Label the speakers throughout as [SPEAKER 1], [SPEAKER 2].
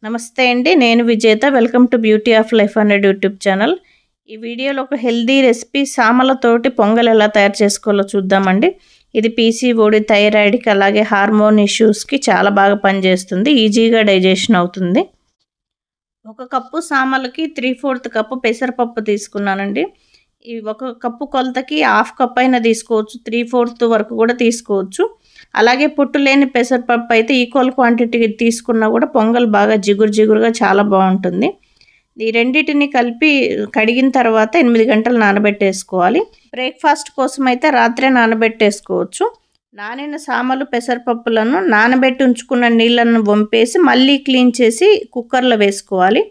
[SPEAKER 1] నమస్తే అండి, నేను విజేత. Welcome to beauty of life అనేది యూట్యూబ్ ఛానల్. ఈ వీడియోలో ఒక హెల్దీ రెసిపీ సామలతోటి పొంగల్ ఎలా తయారు చేసుకోవాలో చూద్దామండి. ఇది పీసీఓడి, థైరాయిడ్కి అలాగే హార్మోన్ ఇష్యూస్కి చాలా బాగా పనిచేస్తుంది. ఈజీగా డైజెషన్ అవుతుంది. ఒక కప్పు సామలకి 3/4 కప్పు పెసరపప్పు తీసుకున్నానండి. ఈ ఒక కప్పు కొలతకి హాఫ్ కప్ అయినా తీసుకోవచ్చు, 3/4 వరకు కూడా తీసుకోవచ్చు. అలాగే పొట్టు లేని పెసరపప్పు అయితే ఈక్వల్ క్వాంటిటీ తీసుకున్నా కూడా పొంగల్ బాగా జిగురుగా చాలా బాగుంటుంది. ఈ రెండింటిని కలిపి కడిగిన తర్వాత 8 గంటలు నానబెట్టేసుకోవాలి. బ్రేక్ఫాస్ట్ కోసం అయితే రాత్రే నానబెట్టేసుకోవచ్చు. నానిన సామలు పెసరపప్పులను నానబెట్టి ఉంచుకున్న నీళ్ళను వంపేసి మళ్ళీ క్లీన్ చేసి కుక్కర్లో వేసుకోవాలి.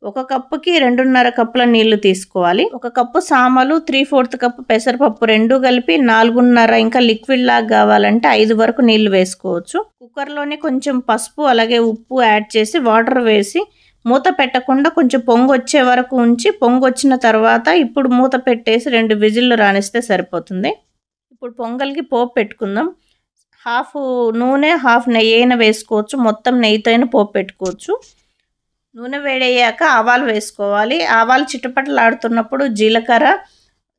[SPEAKER 1] ఒక కప్పుకి 2.5 కప్పుల నీళ్లు తీసుకోవాలి. ఒక కప్పు సామలు, 3/4 కప్పు పెసరపప్పు రెండు కలిపి 4.5, ఇంకా లిక్విడ్ లాగా కావాలంటే 5 వరకు నీళ్లు వేసుకోవచ్చు. కుక్కర్లోనే కొంచెం పసుపు అలాగే ఉప్పు యాడ్ చేసి వాటర్ వేసి మూత పెట్టకుండా కొంచెం పొంగు వచ్చే వరకు ఉంచి, పొంగు వచ్చిన తర్వాత ఇప్పుడు మూత పెట్టేసి 2 విజిల్లు రానిస్తే సరిపోతుంది. ఇప్పుడు పొంగల్కి పోపు పెట్టుకుందాం. హాఫ్ నూనె హాఫ్ నెయ్యి అయినా వేసుకోవచ్చు, మొత్తం నెయ్యితో అయినా పోపు పెట్టుకోవచ్చు. నూనె వేడయ్యాక ఆవాలు వేసుకోవాలి. ఆవాలు చిటపటలాడుతున్నప్పుడు జీలకర్ర,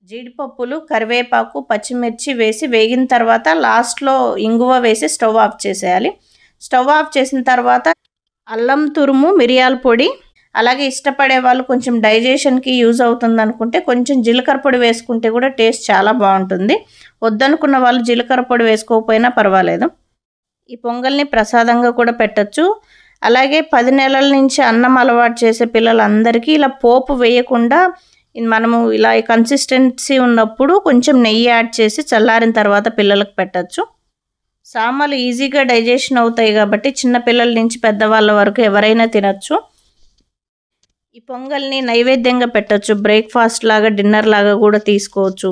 [SPEAKER 1] జీడిపప్పులు, కరివేపాకు, పచ్చిమిర్చి వేసి వేగిన తర్వాత లాస్ట్లో ఇంగువ వేసి స్టవ్ ఆఫ్ చేసేయాలి. స్టవ్ ఆఫ్ చేసిన తర్వాత అల్లం తురుము, మిరియాల పొడి, అలాగే ఇష్టపడే వాళ్ళు కొంచెం డైజెషన్కి యూజ్ అవుతుంది అనుకుంటే కొంచెం జీలకర్ర పొడి వేసుకుంటే కూడా టేస్ట్ చాలా బాగుంటుంది. వద్దనుకున్న వాళ్ళు జీలకర్ర పొడి వేసుకోకపోయినా పర్వాలేదు. ఈ పొంగల్ని ప్రసాదంగా కూడా పెట్టచ్చు. అలాగే 10 నెలల నుంచి అన్నం అలవాటు చేసే పిల్లలందరికీ ఇలా పోపు వేయకుండా మనము ఇలా కన్సిస్టెన్సీ ఉన్నప్పుడు కొంచెం నెయ్యి యాడ్ చేసి చల్లారిన తర్వాత పిల్లలకు పెట్టచ్చు. సామలు ఈజీగా డైజెషన్ అవుతాయి కాబట్టి చిన్నపిల్లల నుంచి పెద్దవాళ్ళ వరకు ఎవరైనా తినచ్చు. ఈ పొంగల్ని నైవేద్యంగా పెట్టచ్చు. బ్రేక్ఫాస్ట్ లాగా, డిన్నర్ లాగా కూడా తీసుకోవచ్చు.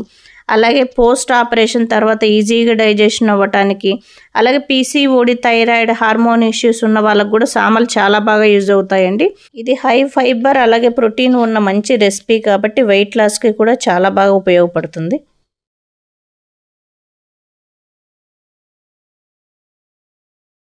[SPEAKER 1] అలాగే పోస్ట్ ఆపరేషన్ తర్వాత ఈజీగా డైజెషన్ అవ్వటానికి, అలాగే పీసీఓడి, థైరాయిడ్, హార్మోన్ ఇష్యూస్ ఉన్న వాళ్ళకు కూడా సామలు చాలా బాగా యూజ్ అవుతాయండి. ఇది హై ఫైబర్ అలాగే ప్రోటీన్ ఉన్న మంచి రెసిపీ కాబట్టి వెయిట్ లాస్కి కూడా చాలా బాగా ఉపయోగపడుతుంది.